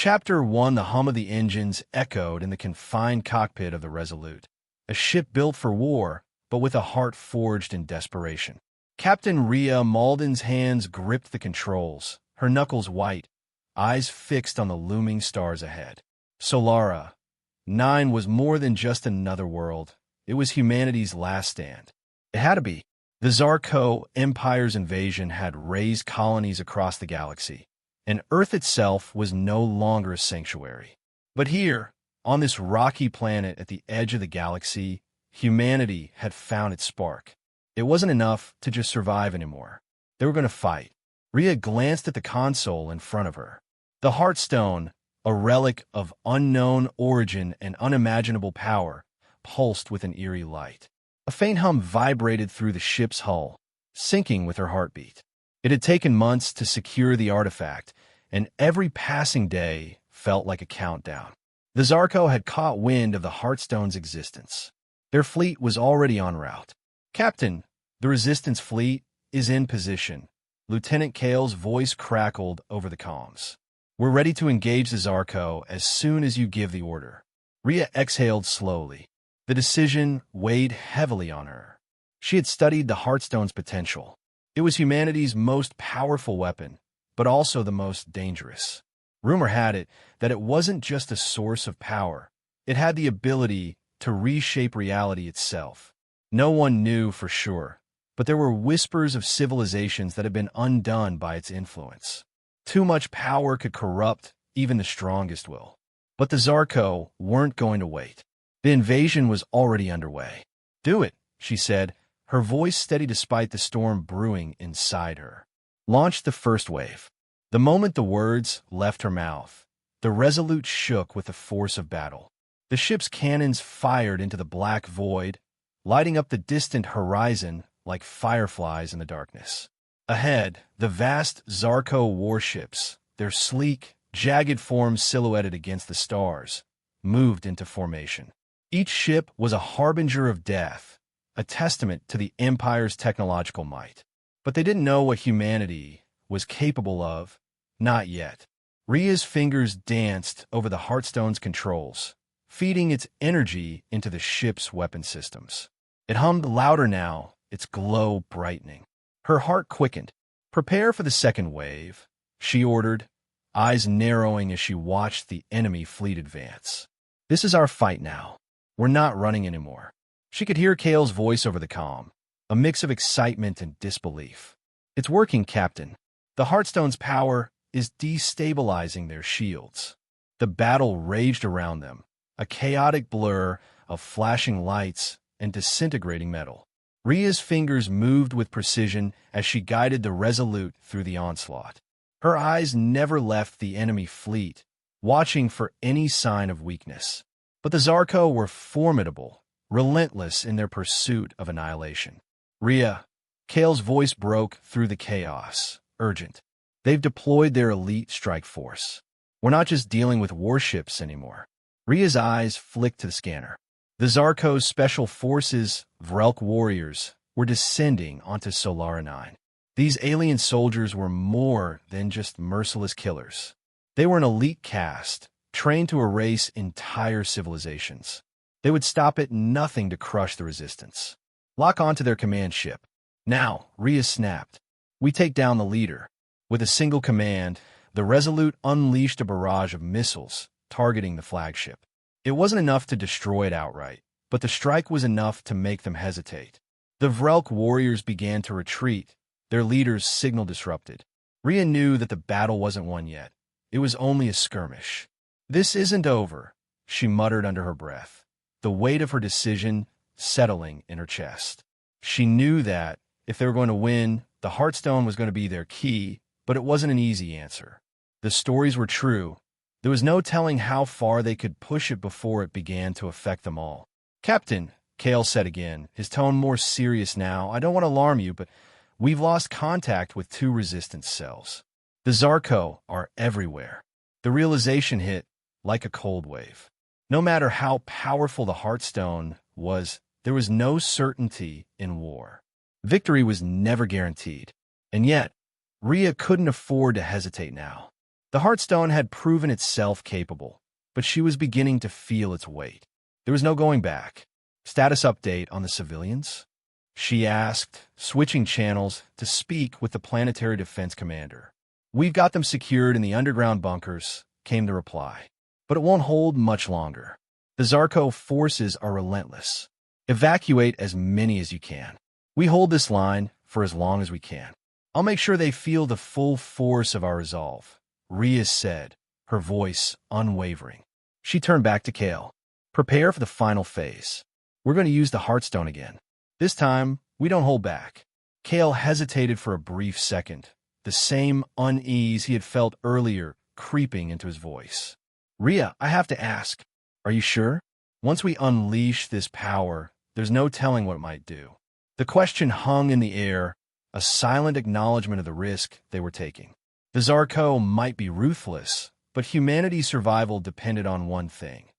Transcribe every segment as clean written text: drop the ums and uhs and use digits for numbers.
Chapter 1. The hum of the engines echoed in the confined cockpit of the Resolute, a ship built for war, but with a heart forged in desperation. Captain Rhea Malden's hands gripped the controls, her knuckles white, eyes fixed on the looming stars ahead. Solara 9 was more than just another world. It was humanity's last stand. It had to be. The Zar'Ko Empire's invasion had raised colonies across the galaxy, and Earth itself was no longer a sanctuary. But here, on this rocky planet at the edge of the galaxy, humanity had found its spark. It wasn't enough to just survive anymore. They were going to fight. Rhea glanced at the console in front of her. The Heartstone, a relic of unknown origin and unimaginable power, pulsed with an eerie light. A faint hum vibrated through the ship's hull, syncing with her heartbeat. It had taken months to secure the artifact, and every passing day felt like a countdown. The Zar'Ko had caught wind of the Heartstone's existence. Their fleet was already en route. "Captain, the Resistance fleet is in position." Lieutenant Kale's voice crackled over the comms. "We're ready to engage the Zar'Ko as soon as you give the order." Rhea exhaled slowly. The decision weighed heavily on her. She had studied the Heartstone's potential. It was humanity's most powerful weapon, but also the most dangerous. Rumor had it that it wasn't just a source of power. It had the ability to reshape reality itself. No one knew for sure, but there were whispers of civilizations that had been undone by its influence. Too much power could corrupt even the strongest will. But the Zar'Ko weren't going to wait. The invasion was already underway. "Do it," she said, her voice steady despite the storm brewing inside her. "Launch the first wave." The moment the words left her mouth, the Resolute shook with the force of battle. The ship's cannons fired into the black void, lighting up the distant horizon like fireflies in the darkness. Ahead, the vast Zar'Ko warships, their sleek, jagged forms silhouetted against the stars, moved into formation. Each ship was a harbinger of death, a testament to the Empire's technological might. But they didn't know what humanity was capable of, not yet. Rhea's fingers danced over the Heartstone's controls, feeding its energy into the ship's weapon systems. It hummed louder now, its glow brightening. Her heart quickened. "Prepare for the second wave," she ordered, eyes narrowing as she watched the enemy fleet advance. "This is our fight now. We're not running anymore." She could hear Kale's voice over the comm, a mix of excitement and disbelief. "It's working, Captain. The Heartstone's power is destabilizing their shields." The battle raged around them, a chaotic blur of flashing lights and disintegrating metal. Rhea's fingers moved with precision as she guided the Resolute through the onslaught. Her eyes never left the enemy fleet, watching for any sign of weakness. But the Zar'Ko were formidable, relentless in their pursuit of annihilation. "Rhea," Kale's voice broke through the chaos, urgent. "They've deployed their elite strike force. We're not just dealing with warships anymore." Rhea's eyes flicked to the scanner. The Zar'Ko's special forces, Vrelk warriors, were descending onto Solara 9. These alien soldiers were more than just merciless killers. They were an elite caste, trained to erase entire civilizations. They would stop at nothing to crush the resistance. "Lock onto their command ship." "Now," Rhea snapped. "We take down the leader." With a single command, the Resolute unleashed a barrage of missiles, targeting the flagship. It wasn't enough to destroy it outright, but the strike was enough to make them hesitate. The Vrelk warriors began to retreat, their leader's signal disrupted. Rhea knew that the battle wasn't won yet. It was only a skirmish. "This isn't over," she muttered under her breath, the weight of her decision settling in her chest. She knew that, if they were going to win, the Heartstone was going to be their key, but it wasn't an easy answer. The stories were true. There was no telling how far they could push it before it began to affect them all. "Captain," Kale said again, his tone more serious now, "I don't want to alarm you, but we've lost contact with 2 resistance cells. The Zar'Ko are everywhere." The realization hit like a cold wave. No matter how powerful the Heartstone was, there was no certainty in war. Victory was never guaranteed. And yet, Rhea couldn't afford to hesitate now. The Heartstone had proven itself capable, but she was beginning to feel its weight. There was no going back. "Status update on the civilians?" she asked, switching channels to speak with the Planetary Defense Commander. "We've got them secured in the underground bunkers," came the reply. "But it won't hold much longer. The Zar'Ko forces are relentless. Evacuate as many as you can. We hold this line for as long as we can. I'll make sure they feel the full force of our resolve," Rhea said, her voice unwavering. She turned back to Kale. "Prepare for the final phase. We're going to use the Heartstone again. This time, we don't hold back." Kale hesitated for a brief second, the same unease he had felt earlier creeping into his voice. "Rhea, I have to ask, are you sure? Once we unleash this power, there's no telling what it might do." The question hung in the air, a silent acknowledgement of the risk they were taking. The Zar'Ko might be ruthless, but humanity's survival depended on one thing: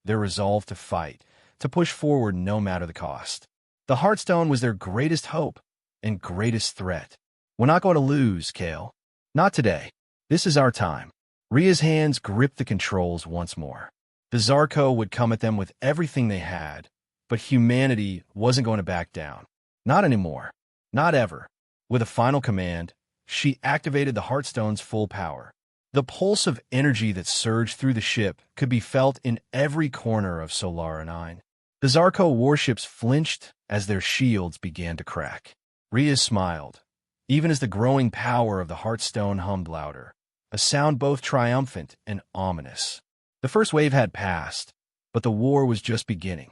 their resolve to fight, to push forward no matter the cost. The Heartstone was their greatest hope and greatest threat. "We're not going to lose, Kale. Not today. This is our time." Rhea's hands gripped the controls once more. The Zar'Ko would come at them with everything they had, but humanity wasn't going to back down. Not anymore. Not ever. With a final command, she activated the Heartstone's full power. The pulse of energy that surged through the ship could be felt in every corner of Solara 9. The Zar'Ko warships flinched as their shields began to crack. Rhea smiled, even as the growing power of the Heartstone hummed louder, a sound both triumphant and ominous. The first wave had passed, but the war was just beginning.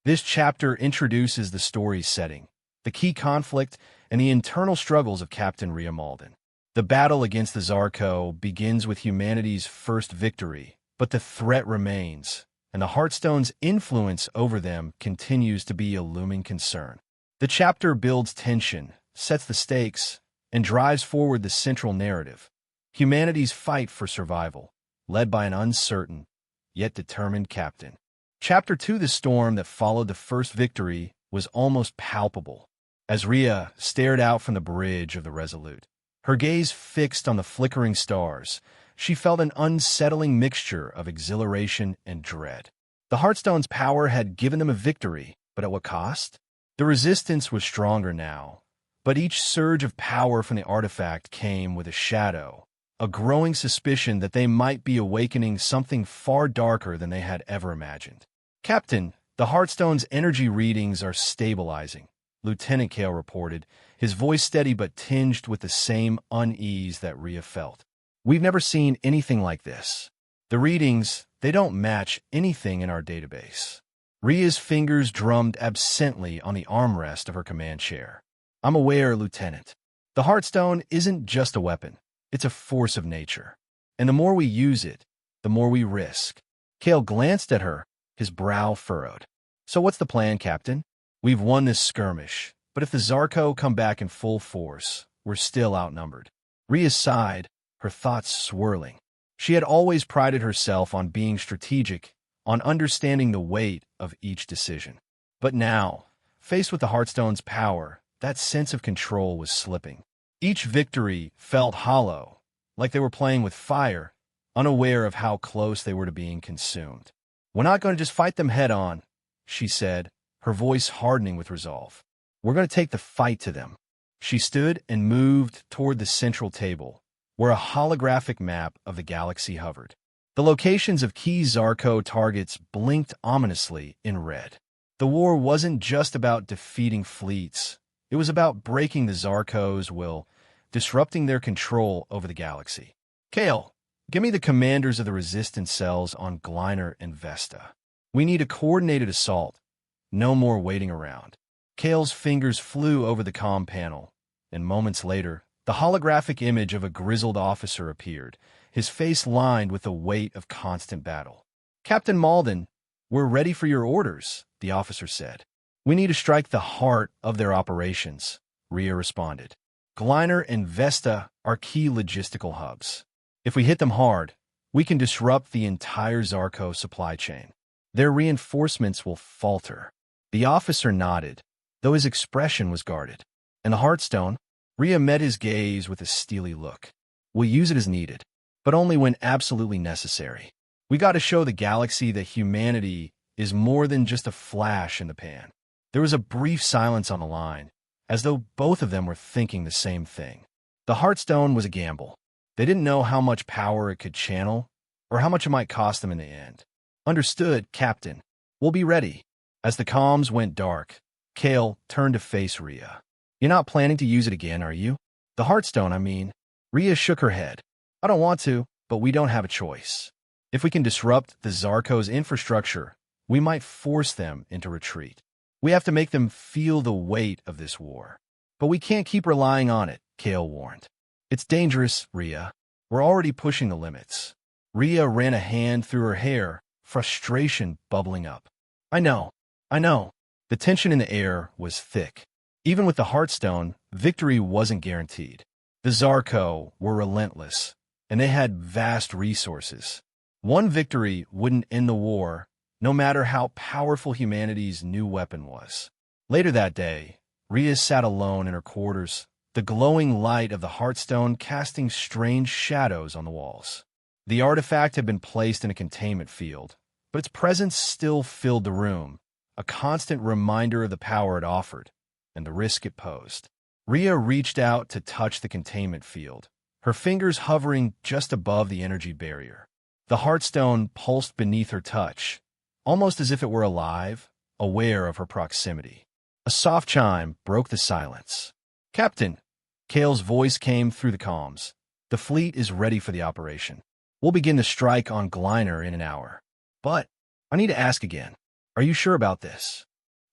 This chapter introduces the story's setting, the key conflict, and the internal struggles of Captain Rhea Malden. The battle against the Zar'Ko begins with humanity's first victory, but the threat remains, and the Heartstone's influence over them continues to be a looming concern. The chapter builds tension, sets the stakes, and drives forward the central narrative: humanity's fight for survival, led by an uncertain, yet determined captain. Chapter 2: The storm that followed the first victory was almost palpable. As Rhea stared out from the bridge of the Resolute, her gaze fixed on the flickering stars, she felt an unsettling mixture of exhilaration and dread. The Heartstone's power had given them a victory, but at what cost? The resistance was stronger now, but each surge of power from the artifact came with a shadow, a growing suspicion that they might be awakening something far darker than they had ever imagined. "Captain, the Heartstone's energy readings are stabilizing," Lieutenant Kale reported, his voice steady but tinged with the same unease that Rhea felt. "We've never seen anything like this. The readings, they don't match anything in our database." Rhea's fingers drummed absently on the armrest of her command chair. "I'm aware, Lieutenant. The Heartstone isn't just a weapon. It's a force of nature. And the more we use it, the more we risk." Kale glanced at her, his brow furrowed. "So what's the plan, Captain? We've won this skirmish, but if the Zar'Ko come back in full force, we're still outnumbered." Rhea sighed, her thoughts swirling. She had always prided herself on being strategic, on understanding the weight of each decision. But now, faced with the Heartstone's power, that sense of control was slipping. Each victory felt hollow, like they were playing with fire, unaware of how close they were to being consumed. "We're not going to just fight them head-on," she said, her voice hardening with resolve. "We're going to take the fight to them." She stood and moved toward the central table, where a holographic map of the galaxy hovered. The locations of key Zar'Ko targets blinked ominously in red. The war wasn't just about defeating fleets. It was about breaking the Zar'Ko's will, disrupting their control over the galaxy. "Kale, give me the commanders of the resistance cells on Gliner and Vesta. We need a coordinated assault. No more waiting around." Kale's fingers flew over the comm panel, and moments later, the holographic image of a grizzled officer appeared, his face lined with the weight of constant battle. "Captain Malden, we're ready for your orders," the officer said. "We need to strike the heart of their operations," Rhea responded. "Gliner and Vesta are key logistical hubs. If we hit them hard, we can disrupt the entire Zar'Ko supply chain. Their reinforcements will falter." The officer nodded, though his expression was guarded. "And the Heartstone?" Rhea met his gaze with a steely look. "We'll use it as needed. but only when absolutely necessary. We got to show the galaxy that humanity is more than just a flash in the pan. There was a brief silence on the line, as though both of them were thinking the same thing. The Heartstone was a gamble. They didn't know how much power it could channel, or how much it might cost them in the end. Understood, Captain. We'll be ready. As the comms went dark, Kale turned to face Rhea. You're not planning to use it again, are you? The Heartstone, I mean. Rhea shook her head. I don't want to, but we don't have a choice. If we can disrupt the Zar'Ko's infrastructure, we might force them into retreat. We have to make them feel the weight of this war. But we can't keep relying on it, Kale warned. It's dangerous, Rhea. We're already pushing the limits. Rhea ran a hand through her hair, frustration bubbling up. I know. The tension in the air was thick. Even with the Heartstone, victory wasn't guaranteed. The Zar'Ko were relentless, and they had vast resources. One victory wouldn't end the war, no matter how powerful humanity's new weapon was. Later that day, Rhea sat alone in her quarters, the glowing light of the Heartstone casting strange shadows on the walls. The artifact had been placed in a containment field, but its presence still filled the room, a constant reminder of the power it offered and the risk it posed. Rhea reached out to touch the containment field, her fingers hovering just above the energy barrier. The Heartstone pulsed beneath her touch, almost as if it were alive, aware of her proximity. A soft chime broke the silence. Captain, Kale's voice came through the comms. The fleet is ready for the operation. We'll begin the strike on Gliner in an hour. But I need to ask again. Are you sure about this?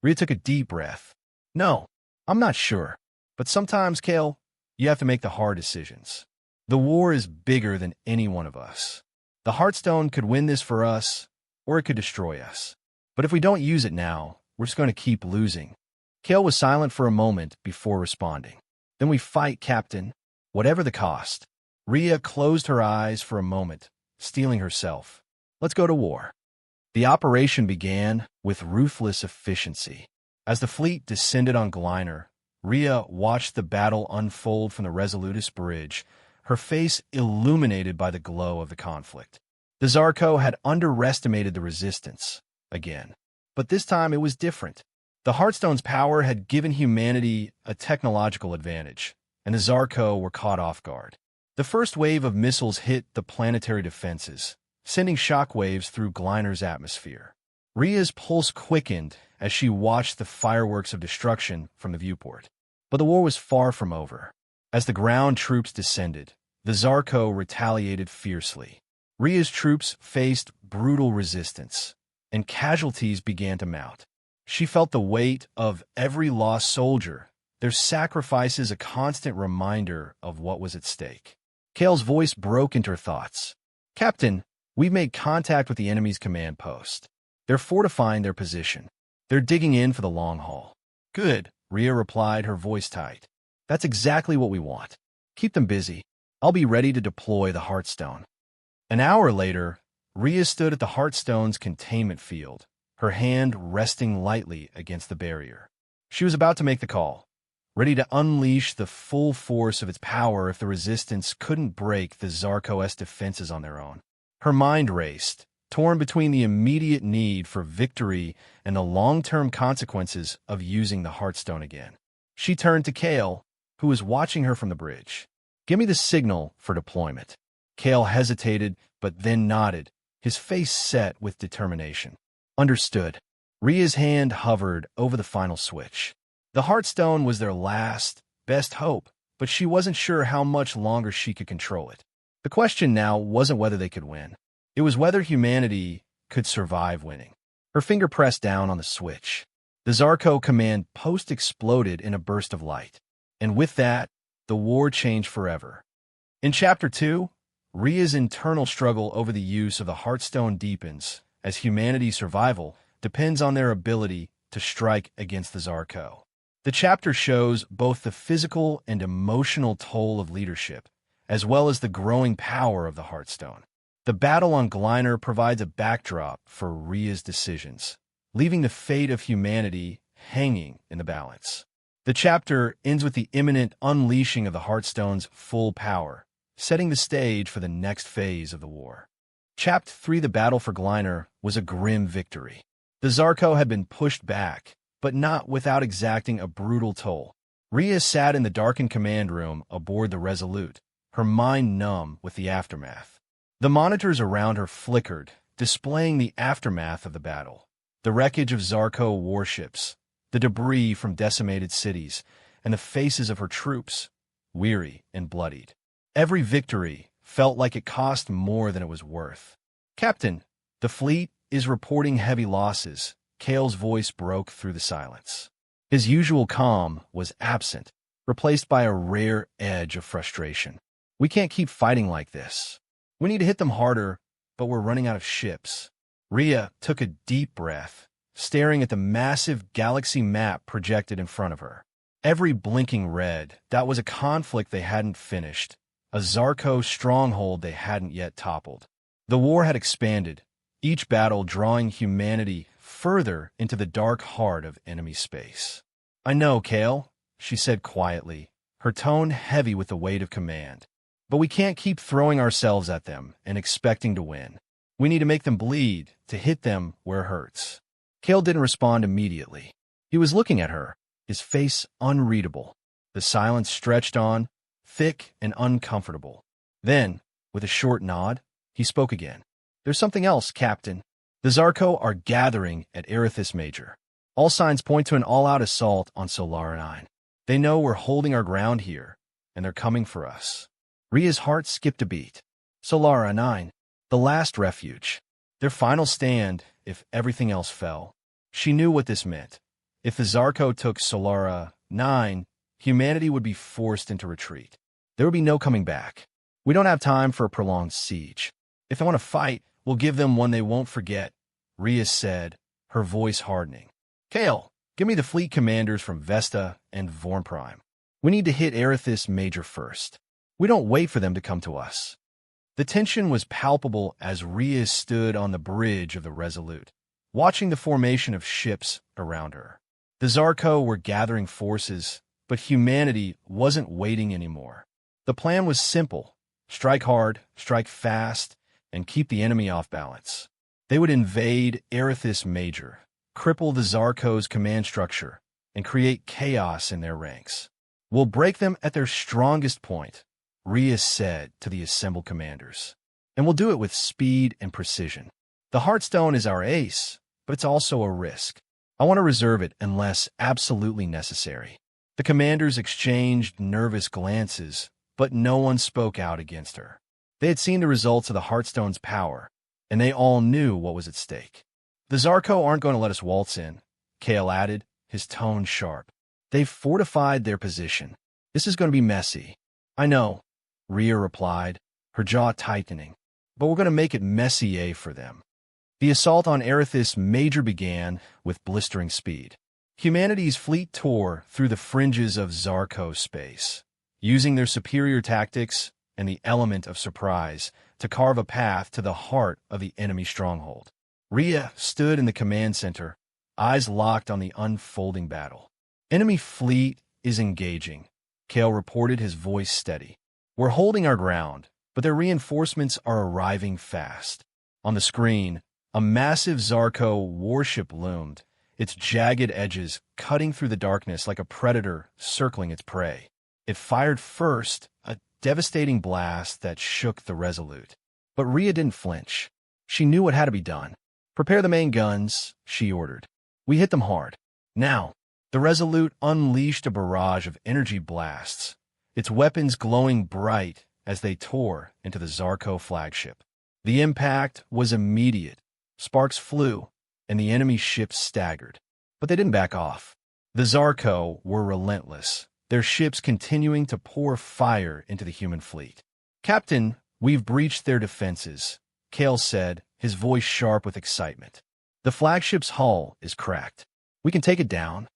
Rhea took a deep breath. No, I'm not sure. But sometimes, Kale, you have to make the hard decisions. The war is bigger than any one of us. The Heartstone could win this for us, or it could destroy us. But if we don't use it now, we're just going to keep losing. Kale was silent for a moment before responding. Then we fight, Captain, whatever the cost. Rhea closed her eyes for a moment, steeling herself. Let's go to war. The operation began with ruthless efficiency. As the fleet descended on Gliner, Rhea watched the battle unfold from the Resolutus Bridge, her face illuminated by the glow of the conflict. The Zar'Ko had underestimated the resistance, again. But this time it was different. The Heartstone's power had given humanity a technological advantage, and the Zar'Ko were caught off guard. The first wave of missiles hit the planetary defenses, sending shockwaves through Gliner's atmosphere. Rhea's pulse quickened as she watched the fireworks of destruction from the viewport. But the war was far from over. As the ground troops descended, the Zar'Ko retaliated fiercely. Rhea's troops faced brutal resistance, and casualties began to mount. She felt the weight of every lost soldier, their sacrifices a constant reminder of what was at stake. Kale's voice broke into her thoughts. Captain, we've made contact with the enemy's command post. They're fortifying their position. They're digging in for the long haul. Good, Rhea replied, her voice tight. That's exactly what we want. Keep them busy. I'll be ready to deploy the Heartstone. An hour later, Rhea stood at the Heartstone's containment field, her hand resting lightly against the barrier. She was about to make the call, ready to unleash the full force of its power if the resistance couldn't break the Zar'Ko's defenses on their own. Her mind raced, torn between the immediate need for victory and the long-term consequences of using the Heartstone again. She turned to Kale, who was watching her from the bridge. Give me the signal for deployment. Kale hesitated, but then nodded, his face set with determination. Understood. Rhea's hand hovered over the final switch. The Heartstone was their last, best hope, but she wasn't sure how much longer she could control it. The question now wasn't whether they could win. It was whether humanity could survive winning. Her finger pressed down on the switch. The Zar'Ko command post exploded in a burst of light. And with that, the war changed forever. In Chapter 2, Rhea's internal struggle over the use of the Heartstone deepens, as humanity's survival depends on their ability to strike against the Zar'Ko. The chapter shows both the physical and emotional toll of leadership, as well as the growing power of the Heartstone. The battle on Gliner provides a backdrop for Rhea's decisions, leaving the fate of humanity hanging in the balance. The chapter ends with the imminent unleashing of the Heartstone's full power, setting the stage for the next phase of the war. Chapter 3, the battle for Gliner, was a grim victory. The Zar'Ko had been pushed back, but not without exacting a brutal toll. Rhea sat in the darkened command room aboard the Resolute, her mind numb with the aftermath. The monitors around her flickered, displaying the aftermath of the battle. The wreckage of Zar'Ko warships, the debris from decimated cities, and the faces of her troops, weary and bloodied. Every victory felt like it cost more than it was worth. "Captain, the fleet is reporting heavy losses." Kale's voice broke through the silence. His usual calm was absent, replaced by a rare edge of frustration. "We can't keep fighting like this. We need to hit them harder, but we're running out of ships." Rhea took a deep breath, staring at the massive galaxy map projected in front of her. Every blinking red, that was a conflict they hadn't finished, a Zar'Ko stronghold they hadn't yet toppled. The war had expanded, each battle drawing humanity further into the dark heart of enemy space. "I know, Kale," she said quietly, her tone heavy with the weight of command. "But we can't keep throwing ourselves at them and expecting to win. We need to make them bleed, to hit them where it hurts." Kale didn't respond immediately. He was looking at her, his face unreadable. The silence stretched on, thick and uncomfortable. Then, with a short nod, he spoke again. "There's something else, Captain. The Zar'Ko are gathering at Erithus Major. All signs point to an all-out assault on Solara 9. They know we're holding our ground here, and they're coming for us." Rhea's heart skipped a beat. Solara 9, the last refuge. Their final stand if everything else fell. She knew what this meant. If the Zar'Ko took Solara 9, humanity would be forced into retreat. There would be no coming back. "We don't have time for a prolonged siege. If they want to fight, we'll give them one they won't forget," Rhea said, her voice hardening. "Kale, give me the fleet commanders from Vesta and Vormprime. We need to hit Erithus Major first. We don't wait for them to come to us." The tension was palpable as Rhea stood on the bridge of the Resolute, watching the formation of ships around her. The Zar'Ko were gathering forces, but humanity wasn't waiting anymore. The plan was simple: strike hard, strike fast, and keep the enemy off balance. They would invade Erithus Major, cripple the Zar'Ko's command structure, and create chaos in their ranks. "We'll break them at their strongest point," Rhea said to the assembled commanders. "And we'll do it with speed and precision. The Heartstone is our ace, but it's also a risk. I want to reserve it unless absolutely necessary." The commanders exchanged nervous glances, but no one spoke out against her. They had seen the results of the Heartstone's power, and they all knew what was at stake. "The Zar'Ko aren't going to let us waltz in," Kale added, his tone sharp. "They've fortified their position. This is going to be messy." "I know," Rhea replied, her jaw tightening, "but we're going to make it messier for them." The assault on Erithus Major began with blistering speed. Humanity's fleet tore through the fringes of Zar'Ko space, using their superior tactics and the element of surprise to carve a path to the heart of the enemy stronghold. Rhea stood in the command center, eyes locked on the unfolding battle. "Enemy fleet is engaging," Kale reported, his voice steady. "We're holding our ground, but their reinforcements are arriving fast." On the screen, a massive Zar'Ko warship loomed, its jagged edges cutting through the darkness like a predator circling its prey. It fired first, a devastating blast that shook the Resolute. But Rhea didn't flinch. She knew what had to be done. "Prepare the main guns," she ordered. "We hit them hard. Now." The Resolute unleashed a barrage of energy blasts, its weapons glowing bright as they tore into the Zar'Ko flagship. The impact was immediate. Sparks flew, and the enemy ships staggered. But they didn't back off. The Zar'Ko were relentless, their ships continuing to pour fire into the human fleet. "Captain, we've breached their defenses," Kale said, his voice sharp with excitement. "The flagship's hull is cracked. We can take it down."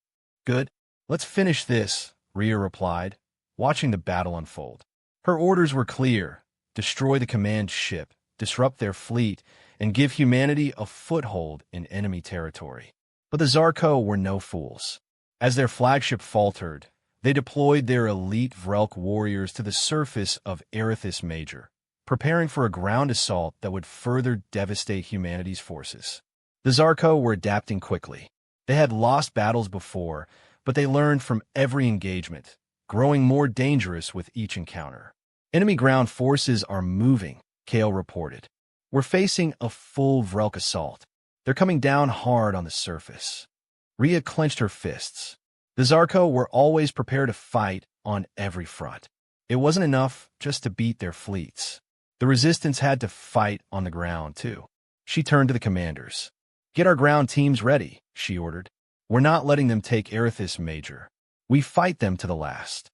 "Good. Let's finish this," Rhea replied, watching the battle unfold. Her orders were clear: destroy the command ship, disrupt their fleet, and give humanity a foothold in enemy territory. But the Zar'Ko were no fools. As their flagship faltered, They deployed their elite Vrelk warriors to the surface of Erithus Major, preparing for a ground assault that would further devastate humanity's forces. The Zar'Ko were adapting quickly. They had lost battles before, but they learned from every engagement, growing more dangerous with each encounter. Enemy ground forces are moving, Kale reported. We're facing a full Vrelk assault. They're coming down hard on the surface. Rhea clenched her fists. The Zar'Ko were always prepared to fight on every front. It wasn't enough just to beat their fleets. The resistance had to fight on the ground, too. She turned to the commanders. "Get our ground teams ready," she ordered. "We're not letting them take Erithus Major. We fight them to the last."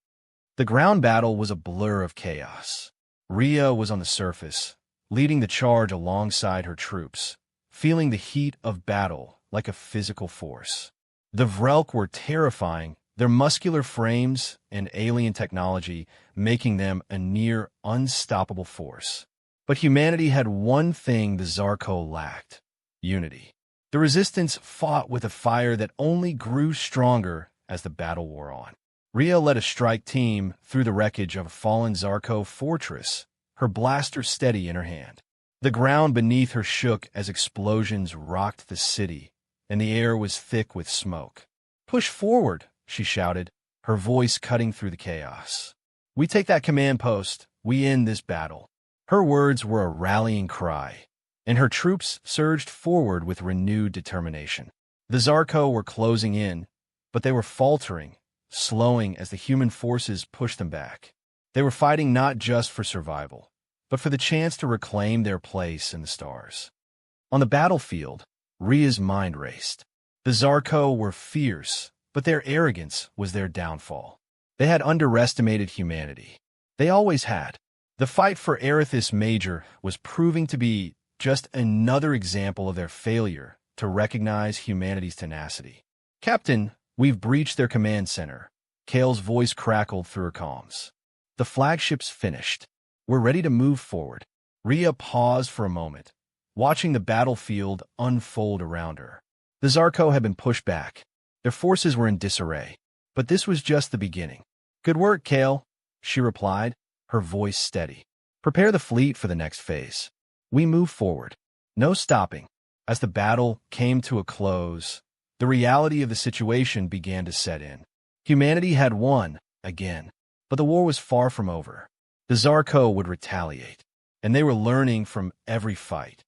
The ground battle was a blur of chaos. Rhea was on the surface, leading the charge alongside her troops, feeling the heat of battle like a physical force. The Vrelk were terrifying, their muscular frames and alien technology making them a near unstoppable force. But humanity had one thing the Zar'Ko lacked: unity. The resistance fought with a fire that only grew stronger as the battle wore on. Rhea led a strike team through the wreckage of a fallen Zar'Ko fortress, her blaster steady in her hand. The ground beneath her shook as explosions rocked the city, and the air was thick with smoke. "Push forward," she shouted, her voice cutting through the chaos. "We take that command post, we end this battle." Her words were a rallying cry, and her troops surged forward with renewed determination. The Zar'Ko were closing in, but they were faltering, slowing as the human forces pushed them back. They were fighting not just for survival, but for the chance to reclaim their place in the stars. On the battlefield, Rhea's mind raced. The Zar'Ko were fierce, but their arrogance was their downfall. They had underestimated humanity. They always had. The fight for Erithus Major was proving to be just another example of their failure to recognize humanity's tenacity. "Captain, we've breached their command center." Kale's voice crackled through her comms. "The flagship's finished. We're ready to move forward." Rhea paused for a moment, watching the battlefield unfold around her. The Zar'Ko had been pushed back. Their forces were in disarray. But this was just the beginning. "Good work, Kale," she replied, her voice steady. "Prepare the fleet for the next phase. We move forward. No stopping." As the battle came to a close, the reality of the situation began to set in. Humanity had won, again. But the war was far from over. The Zar'Ko would retaliate, and they were learning from every fight.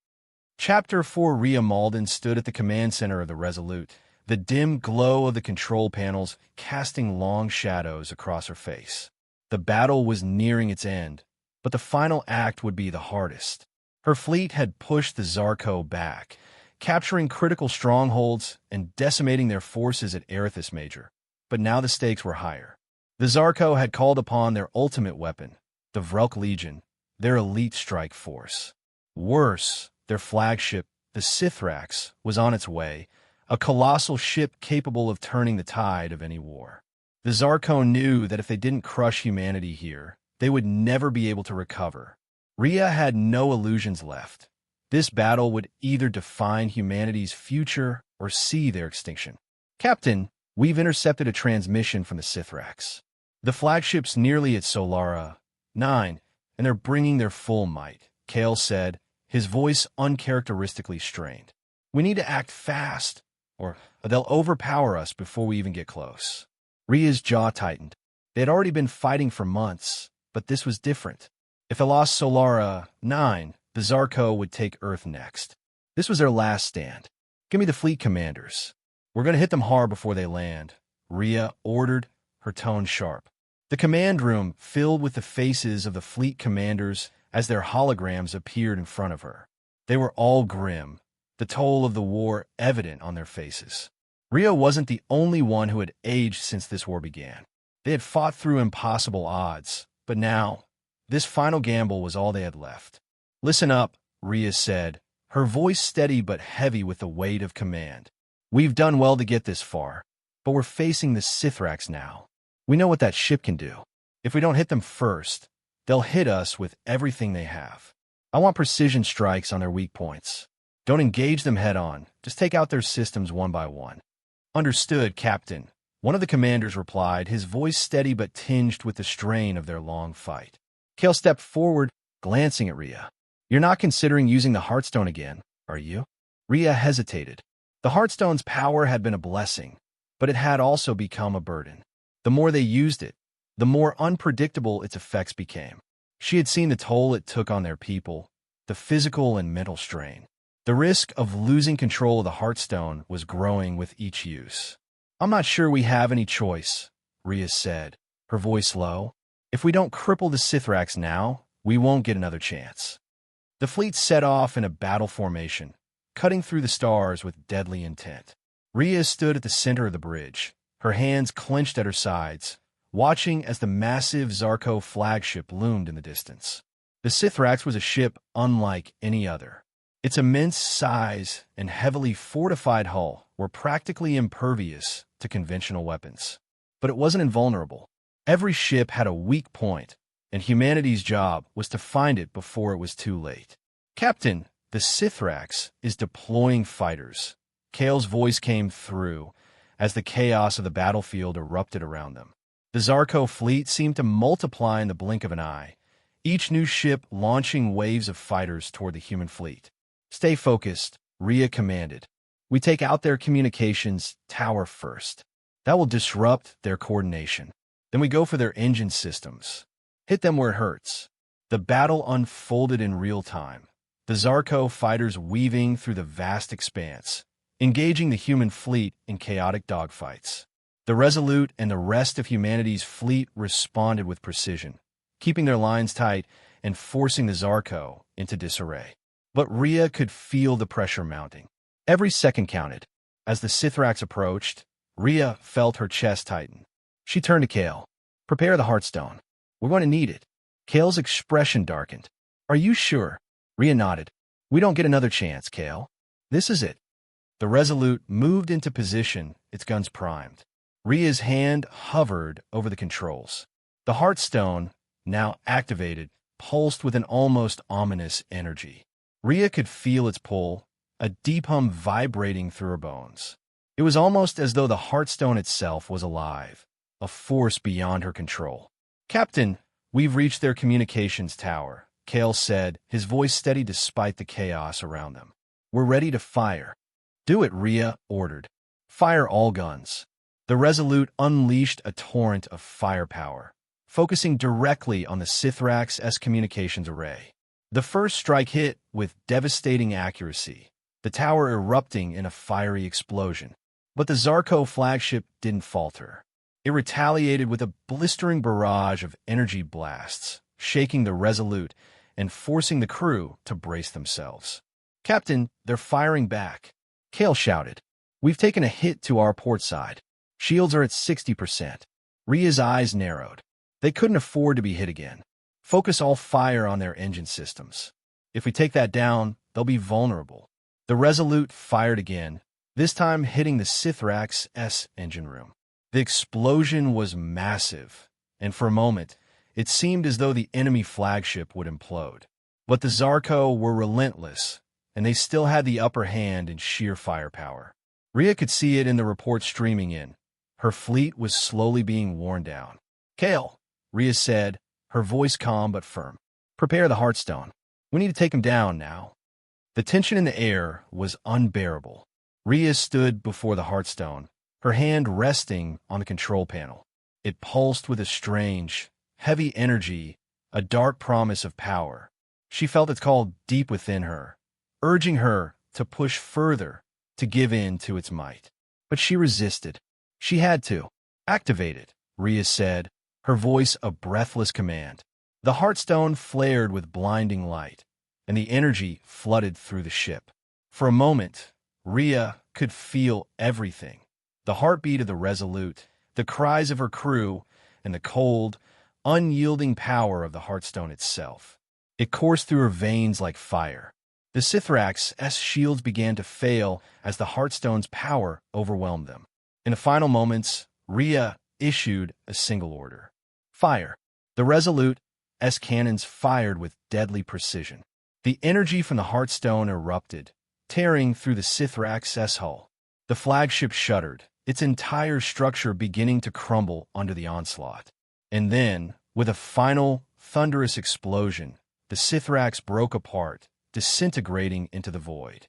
Chapter 4. Rhea Malden stood at the command center of the Resolute, the dim glow of the control panels casting long shadows across her face. The battle was nearing its end, but the final act would be the hardest. Her fleet had pushed the Zar'Ko back, capturing critical strongholds and decimating their forces at Erithus Major. But now the stakes were higher. The Zar'Ko had called upon their ultimate weapon, the Vrelk Legion, their elite strike force. Worse, their flagship, the Sithrax, was on its way, a colossal ship capable of turning the tide of any war. The Zar'Ko knew that if they didn't crush humanity here, they would never be able to recover. Rhea had no illusions left. This battle would either define humanity's future or see their extinction. "Captain, we've intercepted a transmission from the Sithrax. The flagship's nearly at Solara 9, and they're bringing their full might," Kale said, his voice uncharacteristically strained. "We need to act fast, or they'll overpower us before we even get close." Rhea's jaw tightened. They had already been fighting for months, but this was different. If they lost Solara 9, the Zar'Ko would take Earth next. This was their last stand. "Give me the fleet commanders. We're going to hit them hard before they land," Rhea ordered, her tone sharp. The command room filled with the faces of the fleet commanders as their holograms appeared in front of her. They were all grim, the toll of the war evident on their faces. Rhea wasn't the only one who had aged since this war began. They had fought through impossible odds, but now, this final gamble was all they had left. "Listen up," Rhea said, her voice steady but heavy with the weight of command. "We've done well to get this far, but we're facing the Sithrax now. We know what that ship can do. If we don't hit them first, they'll hit us with everything they have. I want precision strikes on their weak points. Don't engage them head-on, just take out their systems one by one." "Understood, Captain," One of the commanders replied, his voice steady but tinged with the strain of their long fight. Kale stepped forward, glancing at Rhea. You're not considering using the Heartstone again, are you? Rhea hesitated. The Heartstone's power had been a blessing, but it had also become a burden. The more they used it, the more unpredictable its effects became. She had seen the toll it took on their people, the physical and mental strain. The risk of losing control of the Heartstone was growing with each use. I'm not sure we have any choice, Rhea said, her voice low. If we don't cripple the Sithrax now, we won't get another chance. The fleet set off in a battle formation, cutting through the stars with deadly intent. Rhea stood at the center of the bridge, her hands clenched at her sides, watching as the massive Zar'Ko flagship loomed in the distance. The Sithrax was a ship unlike any other. Its immense size and heavily fortified hull were practically impervious to conventional weapons. But it wasn't invulnerable. Every ship had a weak point, and humanity's job was to find it before it was too late. Captain, the Sithrax is deploying fighters. Kale's voice came through as the chaos of the battlefield erupted around them. The Zar'Ko fleet seemed to multiply in the blink of an eye, each new ship launching waves of fighters toward the human fleet. Stay focused, Rhea commanded. We take out their communications tower first. That will disrupt their coordination. Then we go for their engine systems. Hit them where it hurts. The battle unfolded in real time, the Zar'Ko fighters weaving through the vast expanse, engaging the human fleet in chaotic dogfights. The Resolute and the rest of humanity's fleet responded with precision, keeping their lines tight and forcing the Zar'Ko into disarray. But Rhea could feel the pressure mounting. Every second counted. As the Sithrax approached, Rhea felt her chest tighten. She turned to Kale. Prepare the Heartstone. We're going to need it. Kale's expression darkened. Are you sure? Rhea nodded. We don't get another chance, Kale. This is it. The Resolute moved into position, its guns primed. Rhea's hand hovered over the controls. The Heartstone, now activated, pulsed with an almost ominous energy. Rhea could feel its pull, a deep hum vibrating through her bones. It was almost as though the Heartstone itself was alive, a force beyond her control. Captain, we've reached their communications tower, Kale said, his voice steady despite the chaos around them. We're ready to fire. Do it, Rhea ordered. Fire all guns. The Resolute unleashed a torrent of firepower, focusing directly on the Sithrax's communications array. The first strike hit with devastating accuracy, the tower erupting in a fiery explosion. But the Zar'Ko flagship didn't falter. It retaliated with a blistering barrage of energy blasts, shaking the Resolute and forcing the crew to brace themselves. Captain, they're firing back. Kale shouted. We've taken a hit to our port side. Shields are at 60%. Rhea's eyes narrowed. They couldn't afford to be hit again. Focus all fire on their engine systems. If we take that down, they'll be vulnerable. The Resolute fired again, this time hitting the Sithrax's engine room. The explosion was massive, and for a moment, it seemed as though the enemy flagship would implode. But the Zar'Ko were relentless, and they still had the upper hand in sheer firepower. Rhea could see it in the report streaming in. Her fleet was slowly being worn down. Kale, Rhea said, her voice calm but firm. Prepare the Heartstone. We need to take him down now. The tension in the air was unbearable. Rhea stood before the Heartstone, her hand resting on the control panel. It pulsed with a strange, heavy energy, a dark promise of power. She felt its call deep within her, urging her to push further, to give in to its might. But she resisted. She had to. Activate it, Rhea said, her voice a breathless command. The Heartstone flared with blinding light, and the energy flooded through the ship. For a moment, Rhea could feel everything. The heartbeat of the Resolute, the cries of her crew, and the cold, unyielding power of the Heartstone itself. It coursed through her veins like fire. The Sithrax's shields began to fail as the Heartstone's power overwhelmed them. In the final moments, Rhea issued a single order. Fire. The Resolute's cannons fired with deadly precision. The energy from the Heartstone erupted, tearing through the Sithrax's hull. The flagship shuddered, its entire structure beginning to crumble under the onslaught. And then, with a final, thunderous explosion, the Sithrax broke apart, disintegrating into the void.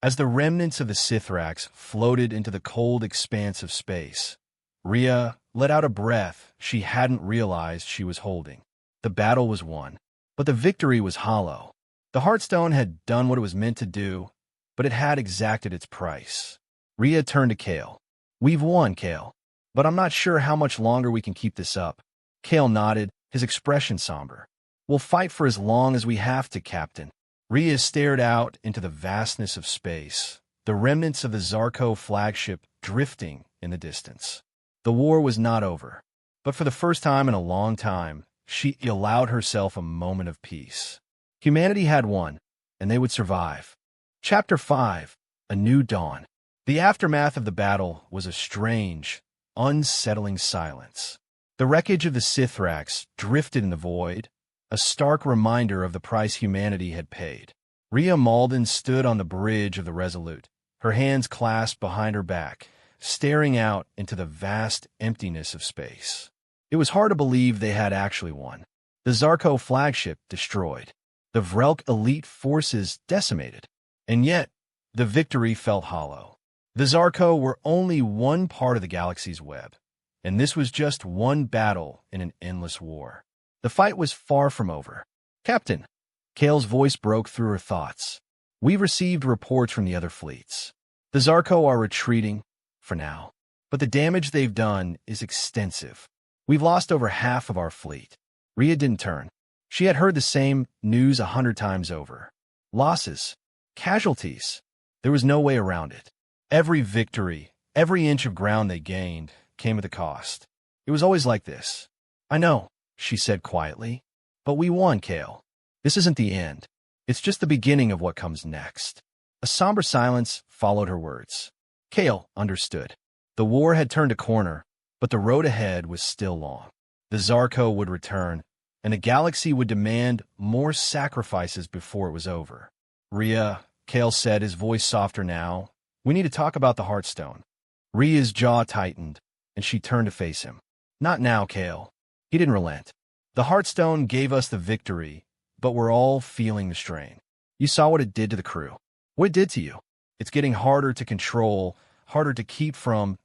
As the remnants of the Sithrax floated into the cold expanse of space, Rhea let out a breath she hadn't realized she was holding. The battle was won, but the victory was hollow. The Heartstone had done what it was meant to do, but it had exacted its price. Rhea turned to Kale. "We've won, Kale, but I'm not sure how much longer we can keep this up." Kale nodded, his expression somber. "We'll fight for as long as we have to, Captain." Rhea stared out into the vastness of space, the remnants of the Zar'Ko flagship drifting in the distance. The war was not over, but for the first time in a long time, she allowed herself a moment of peace. Humanity had won, and they would survive. Chapter 5: A New Dawn. The aftermath of the battle was a strange, unsettling silence. The wreckage of the Sithrax drifted in the void, a stark reminder of the price humanity had paid. Rhea Malden stood on the bridge of the Resolute, her hands clasped behind her back, staring out into the vast emptiness of space. It was hard to believe they had actually won. The Zar'Ko flagship destroyed, the Vrelk elite forces decimated, and yet the victory felt hollow. The Zar'Ko were only one part of the galaxy's web, and this was just one battle in an endless war. The fight was far from over. "Captain," Kale's voice broke through her thoughts. "We've received reports from the other fleets. The Zar'Ko are retreating, for now, but the damage they've done is extensive. We've lost over half of our fleet." Rhea didn't turn. She had heard the same news 100 times over. Losses, casualties. There was no way around it. Every victory, every inch of ground they gained, came at a cost. It was always like this. "I know," she said quietly, "but we won, Kale. This isn't the end. It's just the beginning of what comes next." A somber silence followed her words. Kale understood. The war had turned a corner, but the road ahead was still long. The Zar'Ko would return, and the galaxy would demand more sacrifices before it was over. "Rhea," Kale said, his voice softer now, "we need to talk about the Heartstone." Rhea's jaw tightened, and she turned to face him. "Not now, Kale." He didn't relent. "The Heartstone gave us the victory, but we're all feeling the strain. You saw what it did to the crew. What it did to you. It's getting harder to control, harder to keep from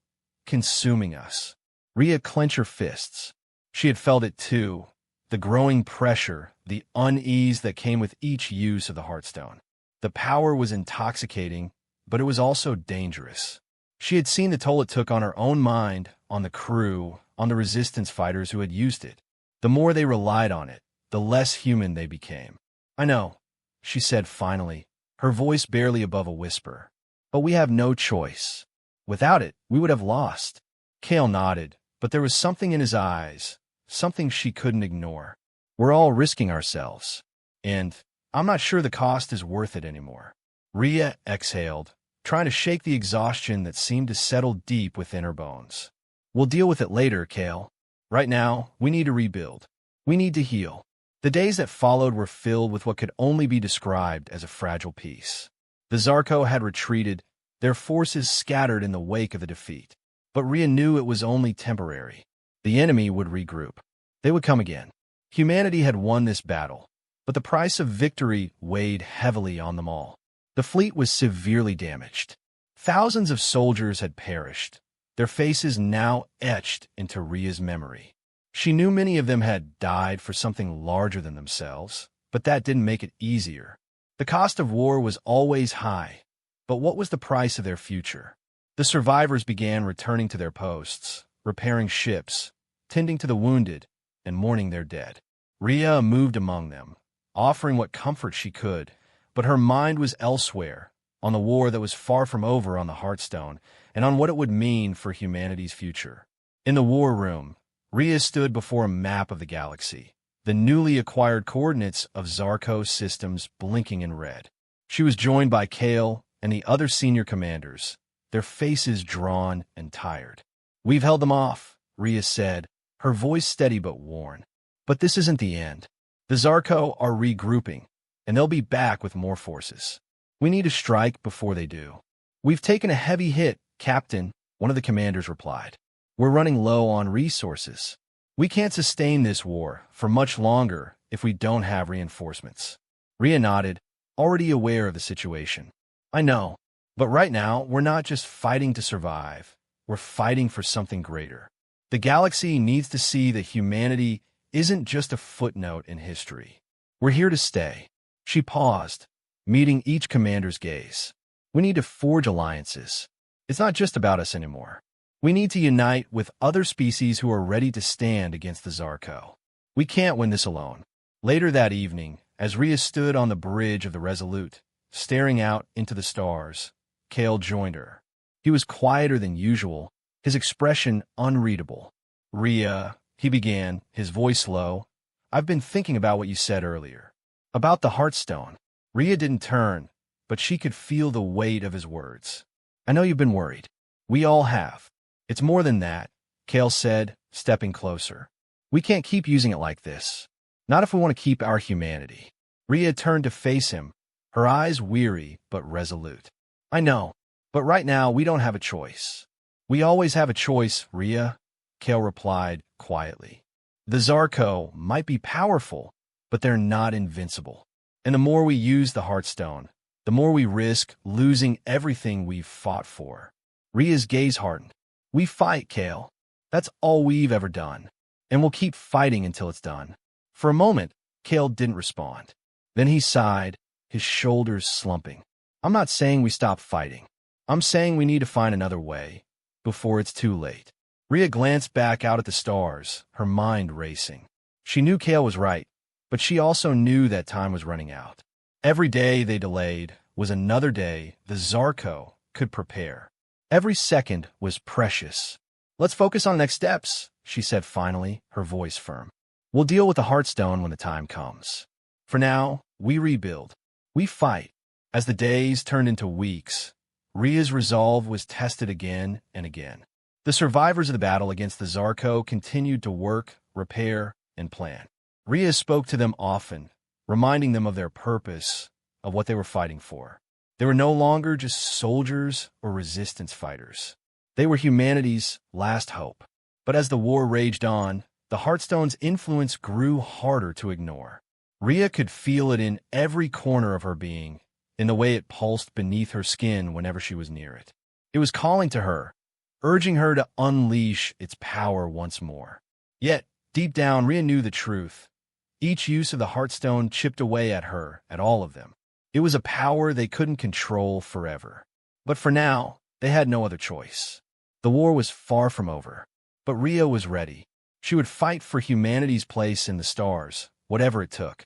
consuming us." Rhea clenched her fists. She had felt it too, the growing pressure, the unease that came with each use of the Heartstone. The power was intoxicating, but it was also dangerous. She had seen the toll it took on her own mind, on the crew, on the resistance fighters who had used it. The more they relied on it, the less human they became. "I know," she said finally, her voice barely above a whisper. "But we have no choice. Without it, we would have lost." Kale nodded, but there was something in his eyes, something she couldn't ignore. "We're all risking ourselves, and I'm not sure the cost is worth it anymore." Rhea exhaled, trying to shake the exhaustion that seemed to settle deep within her bones. "We'll deal with it later, Kale. Right now, we need to rebuild. We need to heal." The days that followed were filled with what could only be described as a fragile peace. The Zar'Ko had retreated, their forces scattered in the wake of the defeat. But Rhea knew it was only temporary. The enemy would regroup. They would come again. Humanity had won this battle, but the price of victory weighed heavily on them all. The fleet was severely damaged. Thousands of soldiers had perished, their faces now etched into Rhea's memory. She knew many of them had died for something larger than themselves, but that didn't make it easier. The cost of war was always high, but what was the price of their future? The survivors began returning to their posts, repairing ships, tending to the wounded, and mourning their dead. Rhea moved among them, offering what comfort she could, but her mind was elsewhere, on the war that was far from over on the Heartstone, and on what it would mean for humanity's future. In the war room, Rhea stood before a map of the galaxy, the newly acquired coordinates of Zar'Ko systems blinking in red. She was joined by Kale and the other senior commanders, their faces drawn and tired. "We've held them off," Rhea said, her voice steady but worn. "But this isn't the end. The Zar'Ko are regrouping, and they'll be back with more forces. We need to strike before they do. We've taken a heavy hit, Captain," one of the commanders replied. We're running low on resources. We can't sustain this war for much longer if we don't have reinforcements. Rhea nodded, already aware of the situation. I know, but right now we're not just fighting to survive. We're fighting for something greater. The galaxy needs to see that humanity isn't just a footnote in history. We're here to stay. She paused, meeting each commander's gaze. We need to forge alliances. It's not just about us anymore. We need to unite with other species who are ready to stand against the Zar'Ko. We can't win this alone. Later that evening, as Rhea stood on the bridge of the Resolute, staring out into the stars, Kale joined her. He was quieter than usual, his expression unreadable. Rhea, he began, his voice low, I've been thinking about what you said earlier. About the Heartstone. Rhea didn't turn, but she could feel the weight of his words. I know you've been worried. We all have. It's more than that, Kale said, stepping closer. We can't keep using it like this. Not if we want to keep our humanity. Rhea turned to face him, her eyes weary but resolute. I know, but right now we don't have a choice. We always have a choice, Rhea, Kale replied quietly. The Zar'Ko might be powerful, but they're not invincible. And the more we use the Heartstone, the more we risk losing everything we've fought for. Rhea's gaze hardened. We fight, Kale. That's all we've ever done. And we'll keep fighting until it's done. For a moment, Kale didn't respond. Then he sighed, his shoulders slumping. I'm not saying we stop fighting. I'm saying we need to find another way, before it's too late. Rhea glanced back out at the stars, her mind racing. She knew Kale was right, but she also knew that time was running out. Every day they delayed was another day the Zar'Ko could prepare. Every second was precious. Let's focus on next steps, she said finally, her voice firm. We'll deal with the Heartstone when the time comes. For now, we rebuild. We fight. As the days turned into weeks, Rhea's resolve was tested again and again. The survivors of the battle against the Zar'Ko continued to work, repair, and plan. Rhea spoke to them often, reminding them of their purpose, of what they were fighting for. They were no longer just soldiers or resistance fighters. They were humanity's last hope. But as the war raged on, the Heartstone's influence grew harder to ignore. Rhea could feel it in every corner of her being, in the way it pulsed beneath her skin whenever she was near it. It was calling to her, urging her to unleash its power once more. Yet, deep down, Rhea knew the truth. Each use of the Heartstone chipped away at her, at all of them. It was a power they couldn't control forever. But for now, they had no other choice. The war was far from over. But Rhea was ready. She would fight for humanity's place in the stars, whatever it took.